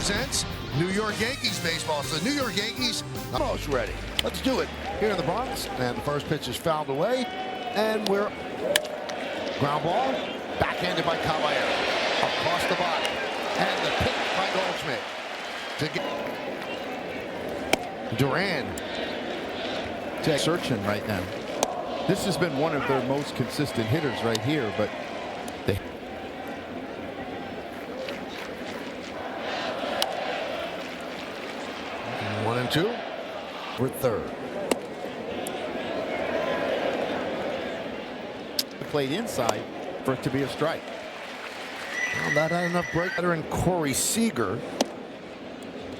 represents New York Yankees baseball. So the New York Yankees almost ready. Let's do it here in the Bronx. And the first pitch is fouled away. And we're ground ball, backhanded by Caballero. Across the body. And the pick by Goldschmidt. To get Duran. Searching right now. This has been one of their most consistent hitters right here, but they 1-2. We're third. played inside for it to be a strike. Well, that had enough break. And Corey Seager,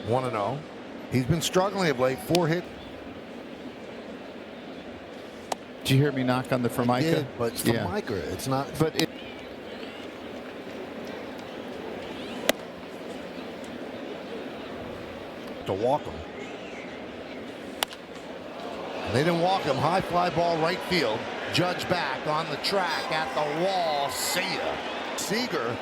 1-0. He's been struggling of late. 4 hit. Did you hear me knock on the Formica? I did, but it's Formica. It's not. But it. To walk him. They didn't walk him. High fly ball right field. Judge back on the track at the wall. See ya. Seager.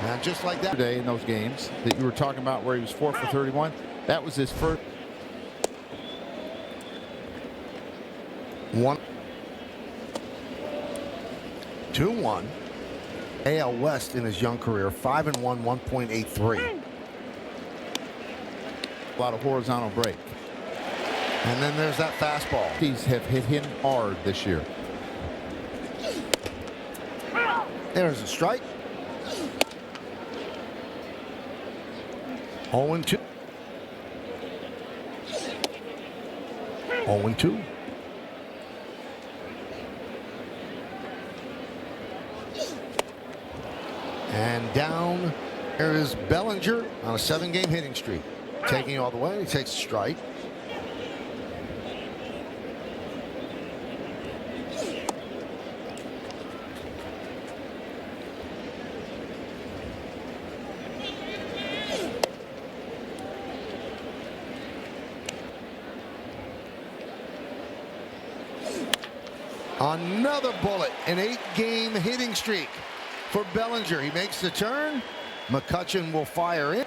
And just like that. Today in those games that you were talking about where he was 4 for 31. That was his first. 2-1. AL West in his young career. 5-1, 1.83. A lot of horizontal break. And then there's that fastball. These have hit him hard this year. There's a strike. 0-2. 0-2. And down there is Bellinger on a 7-game hitting streak. Taking it all the way. He takes a strike. Another bullet, an 8-game hitting streak for Bellinger. He makes the turn. McCutchen will fire in.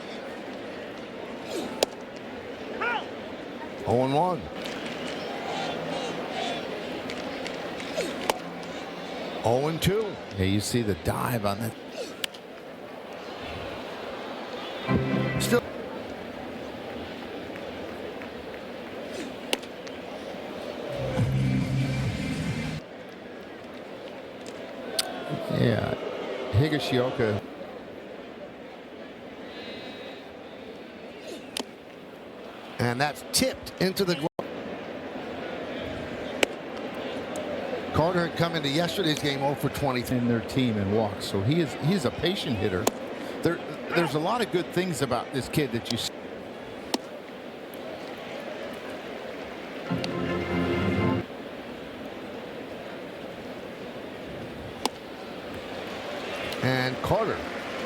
0-1. 0-2. Yeah, you see the dive on that. Still. Yeah, Higashioka. And that's tipped into the glove. Carter had come into yesterday's game 0 for 20 in their team and walks, so he's a patient hitter. There's a lot of good things about this kid that you see. And Carter.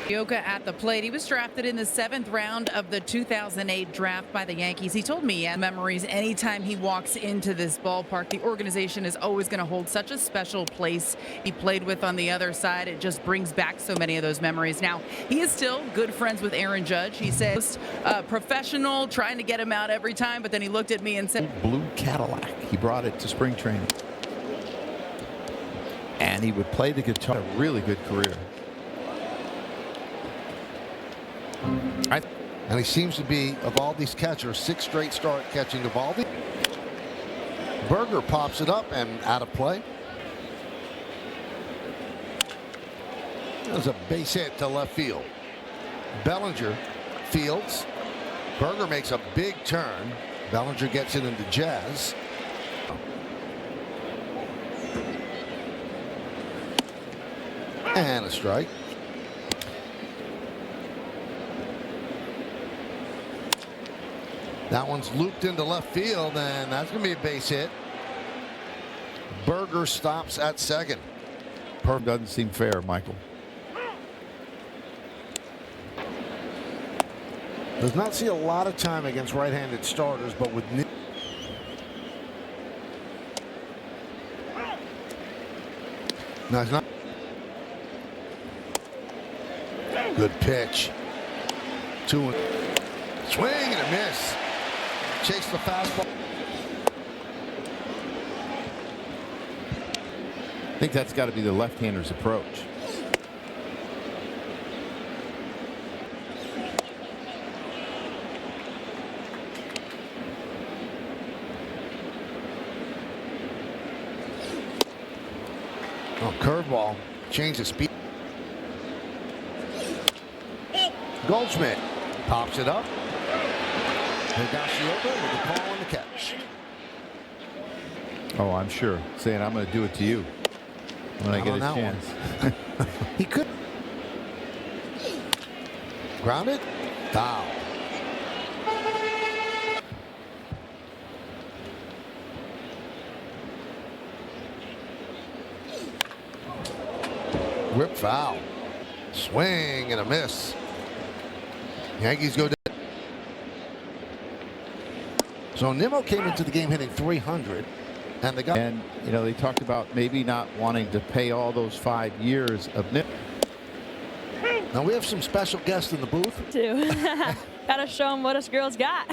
Yoka at the plate. He was drafted in the 7th round of the 2008 draft by the Yankees. He told me he had memories anytime he walks into this ballpark. The organization is always going to hold such a special place. He played with on the other side. It just brings back so many of those memories. Now, he is still good friends with Aaron Judge. He says professional, trying to get him out every time, but then he looked at me and said, Blue Cadillac. He brought it to spring training. And he would play the guitar. A really good career. And he seems to be, of all these catchers, 6th straight start catching Eovaldi. Berger pops it up and out of play. There's a base hit to left field. Bellinger fields. Berger makes a big turn. Bellinger gets it into Jazz. And a strike. That one's looped into left field, and that's going to be a base hit. Berger stops at second. Doesn't seem fair, Michael. Does not see a lot of time against right-handed starters, but with no, it's not. Good pitch. 2-1. Swing and a miss. Chase the fastball. I think that's got to be the left-hander's approach. Oh, curveball. Change the speed. Goldschmidt pops it up. Higashioka with the call and the catch. Oh, I'm sure. Saying I'm going to do it to you when I get a chance. He could. Grounded. Foul. Whip foul. Swing and a miss. Yankees go down. So Nimmo came into the game hitting 300. And the guy. And, you know, they talked about maybe not wanting to pay all those 5 years of Nimmo. Now we have some special guests in the booth. Too. Gotta show them what us girls got.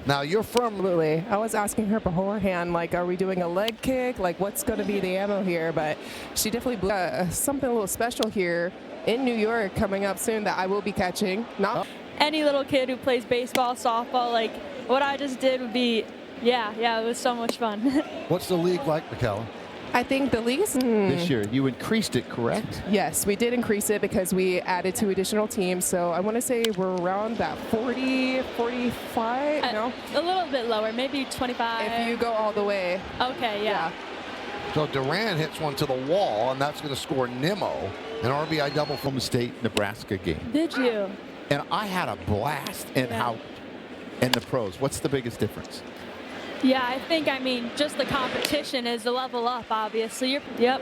Now you're from. Absolutely. I was asking her beforehand, like, are we doing a leg kick? Like, what's going to be the ammo here? But she definitely blew something a little special here in New York coming up soon that I will be catching. Not Any little kid who plays baseball, softball, like what I just did would be, yeah, it was so much fun. What's the league like, McKella? I think the league's This year, you increased it, correct? Yes, we did increase it because we added 2 additional teams. So I want to say we're around that 40, 45. No, A little bit lower, maybe 25. if you go all the way. Okay, yeah. So Duran hits one to the wall, and that's going to score Nimmo, an RBI double from Home State, Nebraska game. Did you? And I had a blast in Yeah. in the pros. What's the biggest difference? Yeah, I mean, just the competition is a level up, obviously. Yep.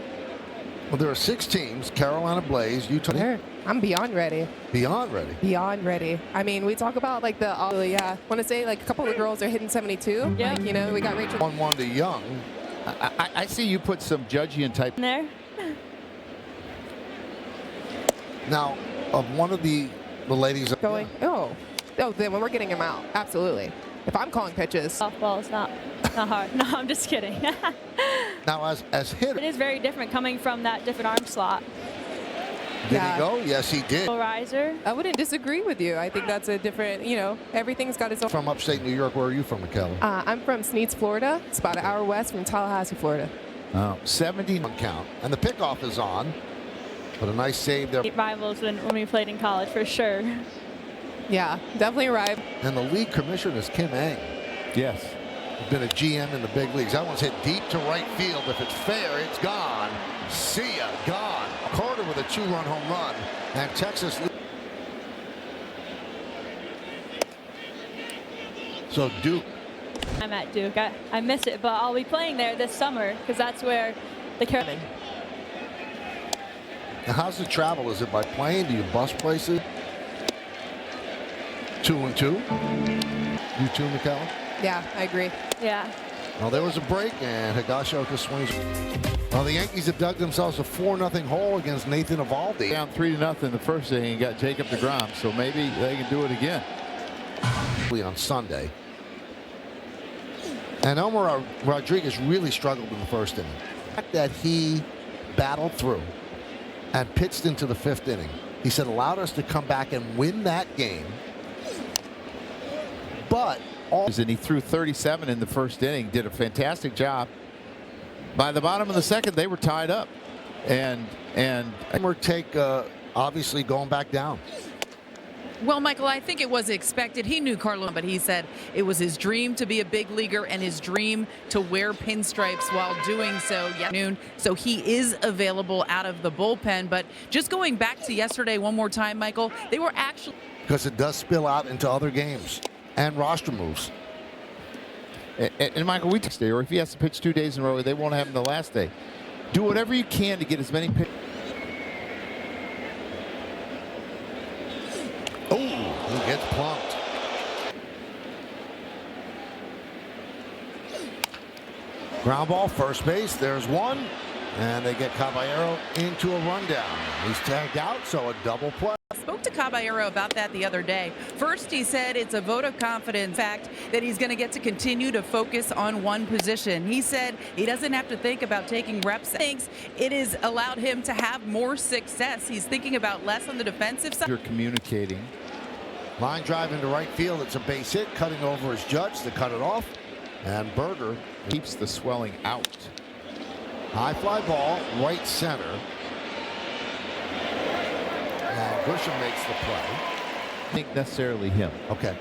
Well, there are 6 teams: Carolina Blaze, Utah. Sure. I'm beyond ready. Beyond ready. Beyond ready. I mean, we talk about like the, I want to say like a couple of girls are hitting 72. Yeah. Like, you know, we got Rachel. 1-1 to Young. I see you put some Judgian type. There. Now, of one of the ladies Going, then we're getting him out. Absolutely. If I'm calling pitches. Softball is not hard. No, I'm just kidding. Now, as hitter, It is very different coming from that different arm slot. did Yeah. he go? Yes, he did. Riser. I wouldn't disagree with you. I think that's a different, everything's got its own. From upstate New York, where are you from, McKella? I'm from Sneads, Florida. It's about an hour west from Tallahassee, Florida. 70 On count, and the pickoff is on. But a nice save there. Rivals when we played in college, for sure. Yeah, definitely arrived. And the league commissioner is Kim Eng. Yes. Been a GM in the big leagues. That one's hit deep to right field. If it's fair, it's gone. See ya, gone. Carter with a 2-run home run. And Texas. So Duke. I'm at Duke. I miss it, but I'll be playing there this summer because that's where the Carolina. Now, how's the travel? Is it by plane? Do you bus places? 2-2. You too, McKella? Yeah, I agree. Yeah. Well, there was a break, and Higashioka swings. Well, the Yankees have dug themselves a 4-0 hole against Nathan Eovaldi. Down 3-0 the first inning and got Jacob deGrom, so maybe they can do it again. On Sunday. And Omar Rodriguez really struggled in the first inning. The fact that he battled through and pitched into the 5th inning, he said, allowed us to come back and win that game. But And he threw 37 in the first inning, did a fantastic job. By the bottom of the second, they were tied up. And take obviously going back down. Well, Michael, I think it was expected. He knew Carlo, but he said it was his dream to be a big leaguer and his dream to wear pinstripes while doing so. So he is available out of the bullpen. But just going back to yesterday one more time, Michael, they were actually. Because it does spill out into other games and roster moves. And Michael, we text day, or if he has to pitch 2 days in a row, they won't have him the last day. Do whatever you can to get as many pitches. Oh, he gets plunked. Ground ball, first base. There's one. And they get Caballero into a rundown. He's tagged out, so a double play. Spoke to Caballero about that the other day. First, he said it's a vote of confidence fact that he's going to get to continue to focus on one position. He said he doesn't have to think about taking reps. He thinks it has allowed him to have more success. He's thinking about less on the defensive side. You're communicating. Line drive into right field. It's a base hit. Cutting over his judge to cut it off. And Berger Keeps the swelling out. high fly ball, right center. And Grisham makes the play. I think necessarily him. Okay.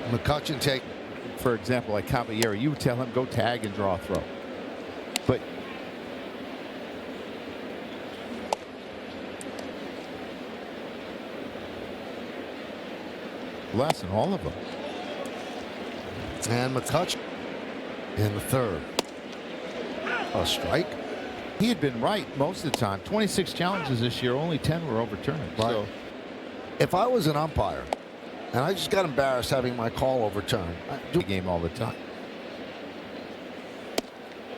McCutchen take. For example, like Caballero, you would tell him go tag and draw a throw. But less than all of them. And McCutchen in the third. A strike. He had been right most of the time. 26 challenges this year, only 10 were overturned. Right. So If I was an umpire and I just got embarrassed having my call overturned, I'd do the game all the time.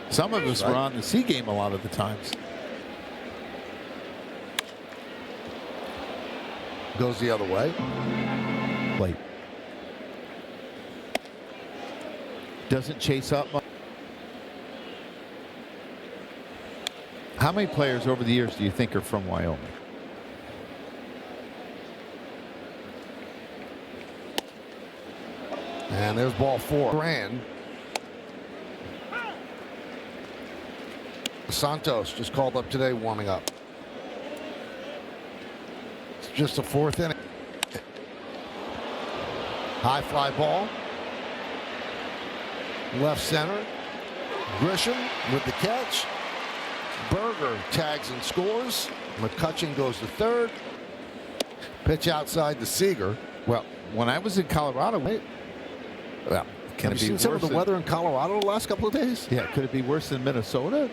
Some of us Right. were on the C game a lot of the times. goes the other way. Late. Doesn't chase up much. How many players over the years do you think are from Wyoming? And there's ball 4. Grand. Santos just called up today, warming up. It's just the 4th inning. High fly ball. Left center. Grisham with the catch. Berger tags and scores. McCutchen goes to third. Pitch outside to Seager. Well, when I was in Colorado, Wait, well, can have it you be seen some of worse the weather in Colorado the last couple of days? Yeah, could it be worse than Minnesota?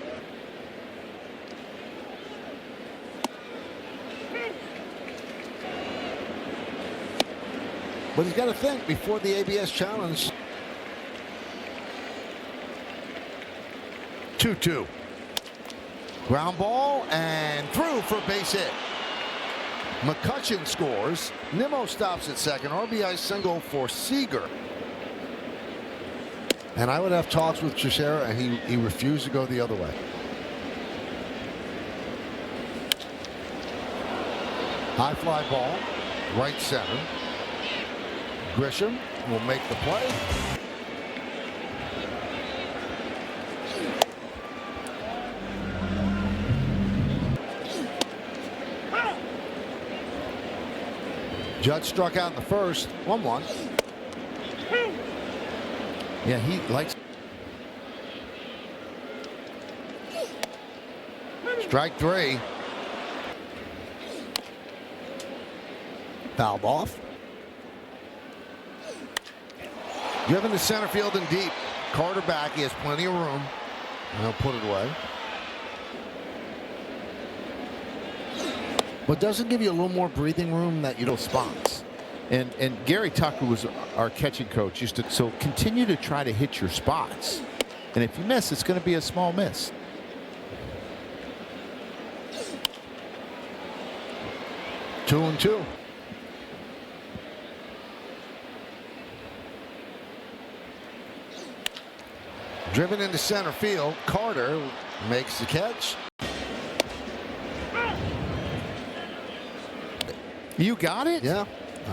But he's got to think before the ABS challenge. 2-2. Ground ball and through for a base hit. McCutchen scores. Nimmo stops at second. RBI single for Seager. And I would have talks with Teixeira, and he refused to go the other way. High fly ball, right center. Grisham will make the play. Judge struck out in the first. 1-1. Yeah, he likes. Strike 3. Fouled off. Driven to center field and deep. Carter back. He has plenty of room. And he'll put it away. But doesn't give you a little more breathing room that you don't spots. And Gary Tucker was our catching coach. Used to so continue to try to hit your spots. And if you miss, it's going to be a small miss. Two and two. Driven into center field. Carter makes the catch. You got it? Yeah.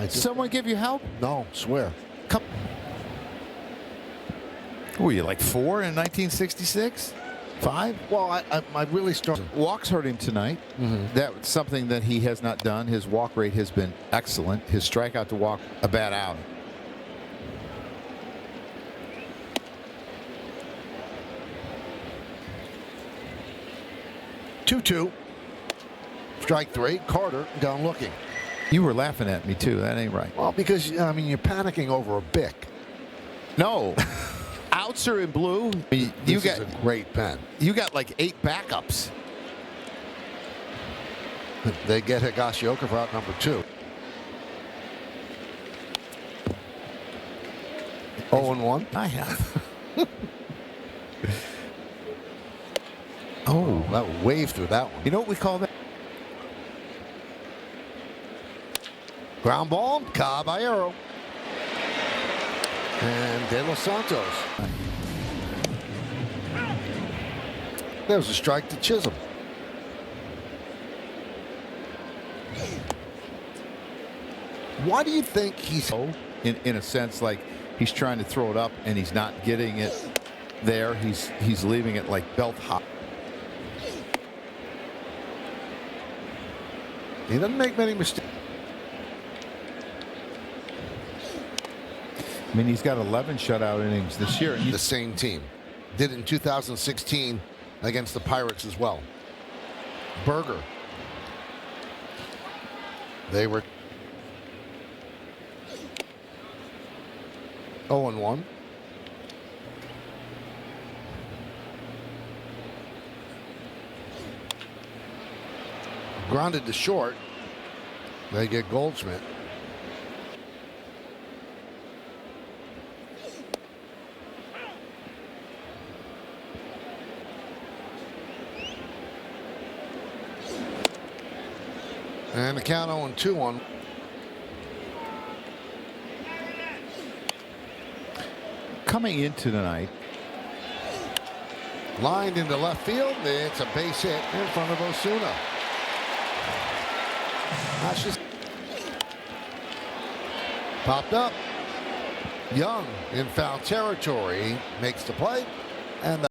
Someone give you help? No, swear. Come. Were you like 4 in 1966? 5? Well, I really started. Walks hurt him tonight. That's something that he has not done. His walk rate has been excellent. His strikeout to walk, a bad out. Two. Strike 3. Carter down looking. You were laughing at me too. That ain't right. Well, because I mean you're panicking over a Bic. No. Outs are in blue. You This got is a great pen. You got like 8 backups. They get Higashioka for out number 2. 0-1. I have. Oh, that waved through that one. You know what we call that? Ground ball, Caballero. And De Los Santos. There's a strike to Chisholm. Why do you think he's... In a sense, like he's trying to throw it up and he's not getting it there. He's leaving it like belt high. He doesn't make many mistakes. I mean, he's got 11 shutout innings this year. The same team. Did in 2016 against the Pirates as well. Berger. They were 0-1. Grounded to short. They get Goldschmidt. And the count 0-2 on. Coming into tonight. Lined into left field. It's a base hit in front of Osuna. That's just popped up. Young in foul territory makes the play. And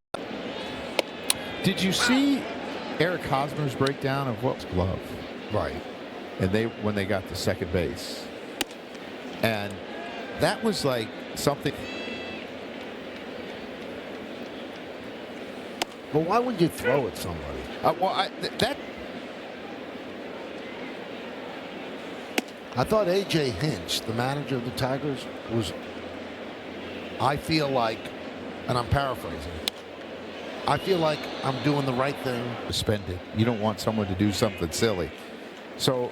Did you see Eric Hosmer's breakdown of what's glove? right. And when they got to second base. And that was like something. But why would you throw at somebody? I thought A.J. Hinch, the manager of the Tigers, was, I feel like, and I'm paraphrasing, I feel like I'm doing the right thing. Suspended. You don't want someone to do something silly. So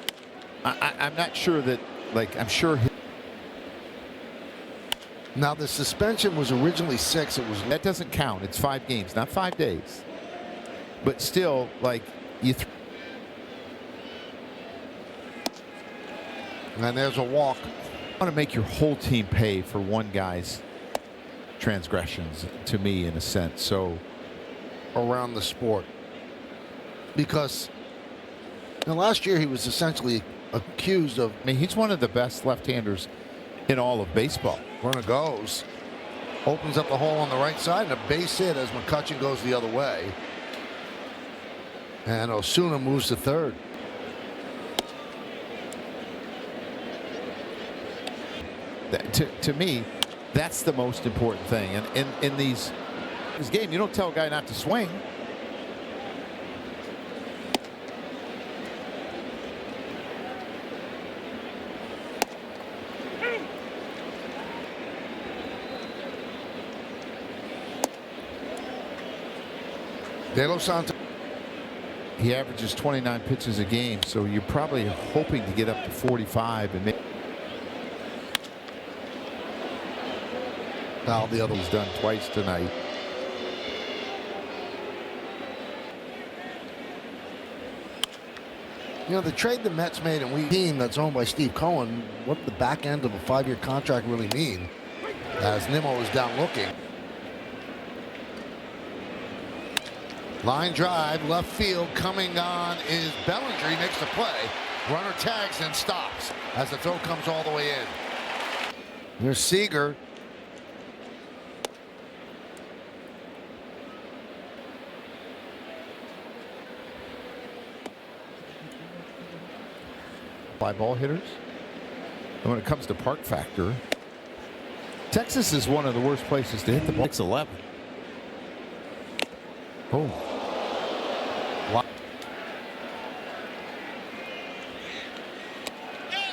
I'm not sure that, like, I'm sure. Now, the suspension was originally 6. It was That doesn't count. It's 5 games, not 5 days. But still, like, and there's a walk. You want to make your whole team pay for one guy's transgressions, to me, in a sense. So Around the sport. Because last year he was essentially accused of. I mean, he's one of the best left-handers in all of baseball. Runner goes. Opens up the hole on the right side and a base hit as McCutchen goes the other way. And Osuna moves to third. To me, that's the most important thing. And in this game, you don't tell a guy not to swing. De Los Santos. He averages 29 pitches a game, so you're probably hoping to get up to 45 and maybe. Foul the other. He's done twice tonight. The trade the Mets made, and we team that's owned by Steve Cohen, what the back end of a 5-year contract really mean? As Nimmo is down looking. Line drive, left field, coming on is Bellinger. He makes the play. Runner tags and stops as the throw comes all the way in. Here's Seager. Fly ball hitters. And when it comes to park factor, Texas is one of the worst places to hit the ball. 6-11. Oh.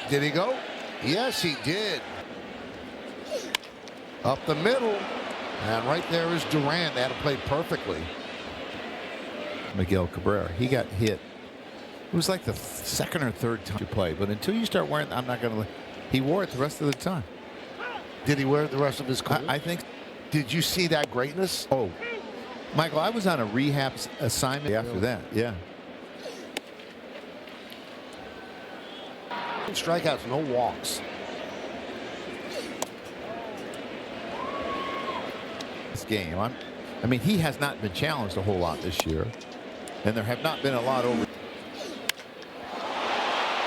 Did he go? Yes, he did. Up the middle. And right there is Durant. That played perfectly. Miguel Cabrera. He got hit. It was like the second or third time you play. But until you start wearing, I'm not going to. He wore it the rest of the time. Did he wear it the rest of his career? I think. Did you see that greatness? Oh, Michael, I was on a rehab assignment after that. Yeah. Strikeouts, no walks. This game, I mean, he has not been challenged a whole lot this year, and there have not been a lot over.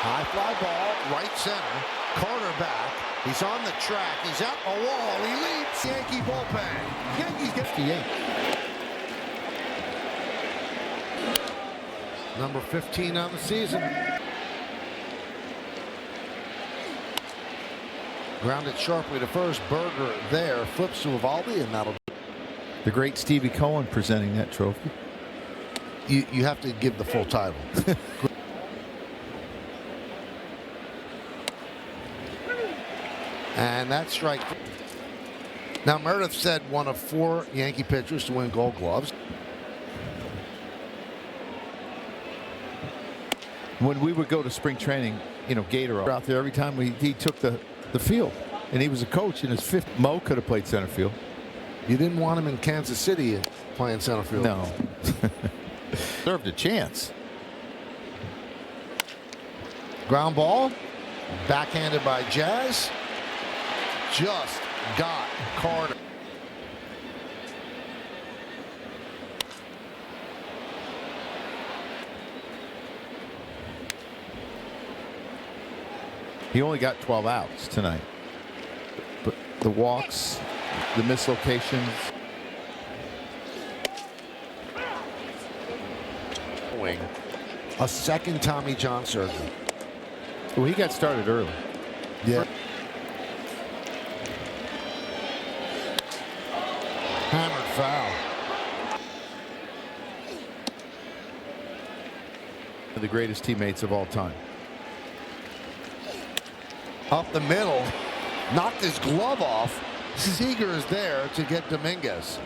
High fly ball, right center. Carter back. He's on the track. He's at the wall. He leaps. Yankee bullpen. Yankees get 58. Number 15 on the season. Grounded sharply to first. Berger there. Flips to Evaldi, and that'll. The great Stevie Cohen presenting that trophy. You have to give the full title. And that strike. Now, Meredith said one of 4 Yankee pitchers to win Gold Gloves. When we would go to spring training, you know, Gator out there every time he took the field, and he was a coach in his 5th. Mo could have played center field. You didn't want him in Kansas City playing center field. No. Served a chance. Ground ball. Backhanded by Jazz. Just got Carter. He only got 12 outs tonight. But the walks, the mislocations. A second Tommy John surgery. Well, he got started early. Yeah. Hammered foul. The greatest teammates of all time. Up the middle. Knocked his glove off. Seager is there to get Dominguez.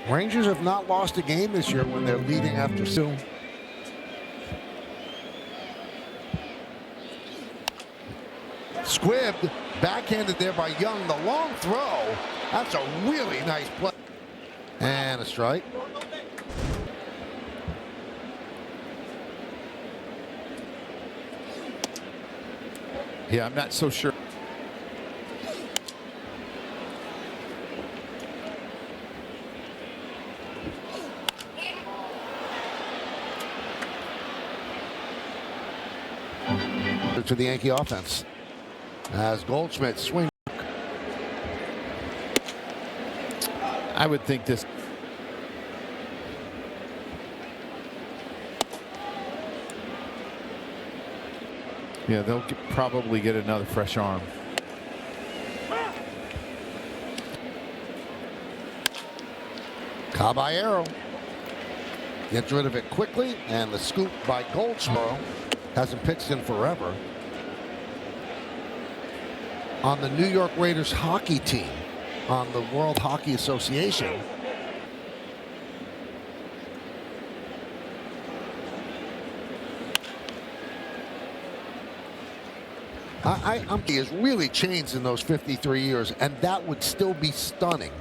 Rangers have not lost a game this year when they're leading after 2. Squibbed, backhanded there by Young. The long throw. That's a really nice play. And a strike. Yeah, I'm not so sure. To the Yankee offense as Goldschmidt swings. I would think this. Yeah, they'll probably get another fresh arm. Caballero gets rid of it quickly, and the scoop by Goldschmidt. Hasn't pitched in forever. On the New York Raiders hockey team, on the World Hockey Association. He has really changed in those 53 years, and that would still be stunning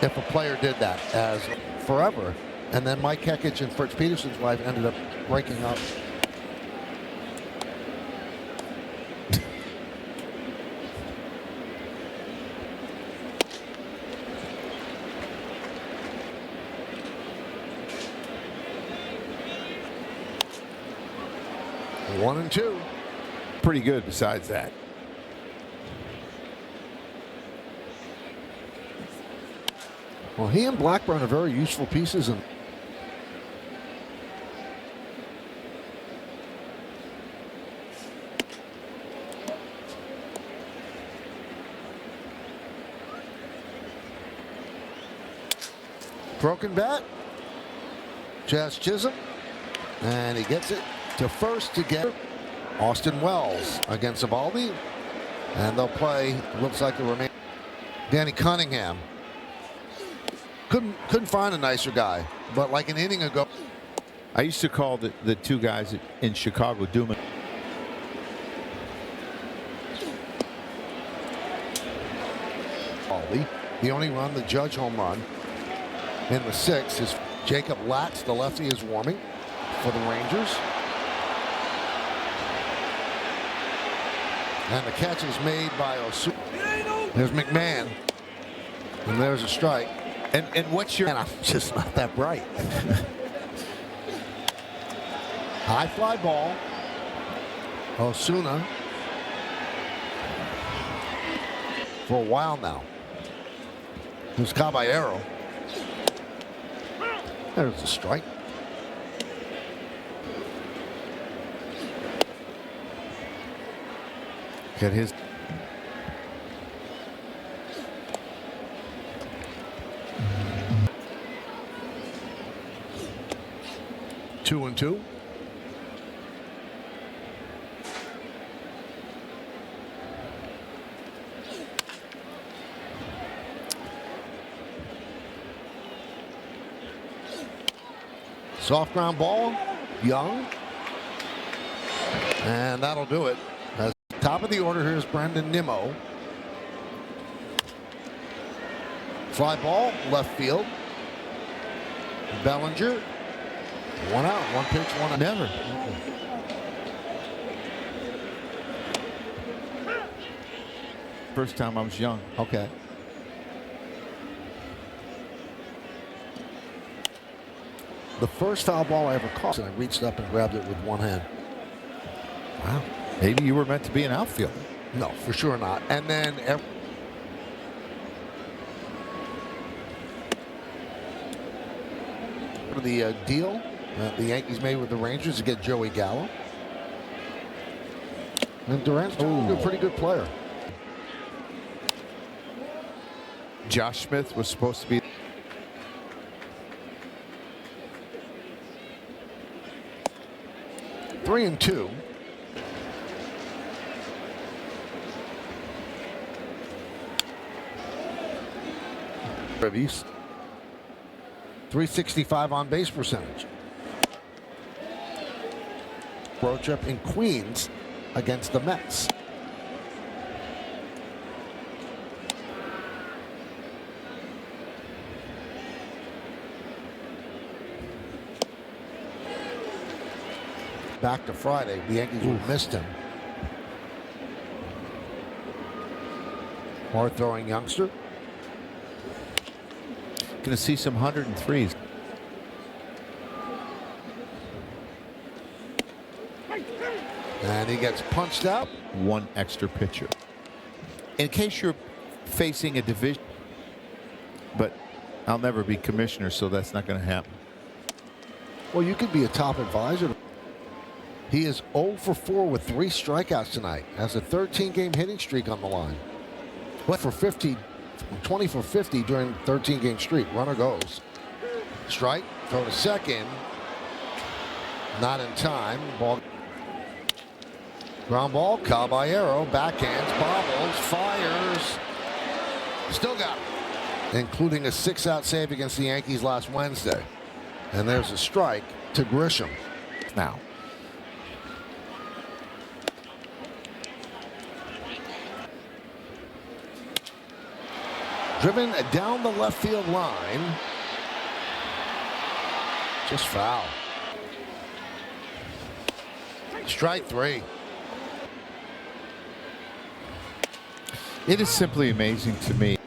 if a player did that as forever. And then Mike Hekich and Fritz Peterson's wife ended up breaking up. One and two. Pretty good besides that. Well, he and Blackburn are very useful pieces. And broken bat. Jazz Chisholm. And he gets it to first to get Austin Wells against Evaldi. And they'll play, looks like the remaining. Danny Cunningham. Couldn't find a nicer guy, but like an inning ago. I used to call the two guys in Chicago Doom. The only run, the Judge home run in the 6th is Jacob Latz, the lefty, is warming for the Rangers. And the catch is made by Osuna. There's McMahon. And there's a strike. And what's your... And I'm just not that bright. High fly ball. Osuna. For a while now. Here's Caballero. There's the strike. Get his... 2-2. Soft ground ball, Young. And that'll do it. As top of the order, here's Brandon Nimmo. Fly ball, left field. Bellinger. One out, one pitch, one out. Never. First time I was young. Okay. The first foul ball I ever caught, and I reached up and grabbed it with one hand. Wow. Maybe you were meant to be an outfielder. No, for sure not. And then the deal the Yankees made with the Rangers to get Joey Gallo. And Durant's a pretty good player. Josh Smith was supposed to be... Three and two. Reviews. 365 on base percentage. Road trip in Queens against the Mets. Back to Friday, the Yankees missed him. Hard throwing youngster. Going to see some 103s. And he gets punched out. One extra pitcher. In case you're facing a division, but I'll never be commissioner, so that's not going to happen. Well, you could be a top advisor. He is 0 for 4 with 3 strikeouts tonight. Has a 13-game hitting streak on the line. What for 50? 20 for 50 during 13-game streak. Runner goes. Strike. Throw to second. Not in time. Ball. Ground ball. Caballero. Backhands. Bobbles. Fires. Still got it. Including a 6-out save against the Yankees last Wednesday. And there's a strike to Grisham. Now. Driven down the left field line. Just foul. Strike 3. It is simply amazing to me.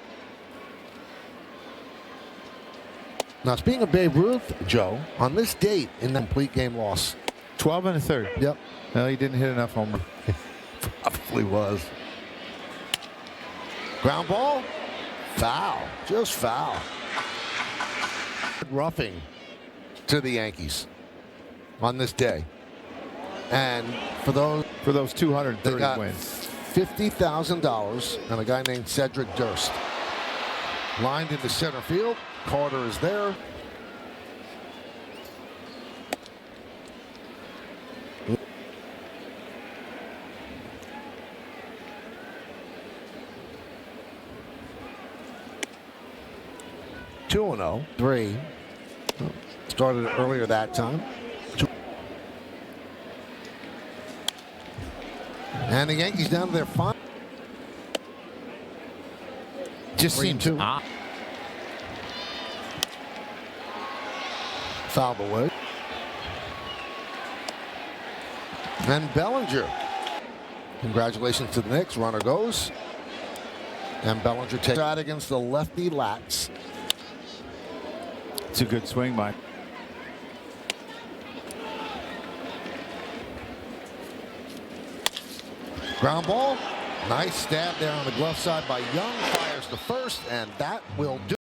Now, speaking of Babe Ruth, Joe, on this date in the complete game loss. 12 1/3. Yep. No, he didn't hit enough homer. Probably was. Ground ball. Foul. Just foul. Roughing to the Yankees on this day. And for those For those they 230 got wins. $50,000 and a guy named Cedric Durst. Lined into center field. Carter is there. Two and 0. 3. Started earlier that time. And the Yankees down to their final. Just 3 and seems 2. odd. Fouled away. And Bellinger. Congratulations to the Knicks. Runner goes. And Bellinger takes out against the lefty lats. It's a good swing, Mike. Ground ball. Nice stab there on the glove side by Young. Fires to first, and that will do.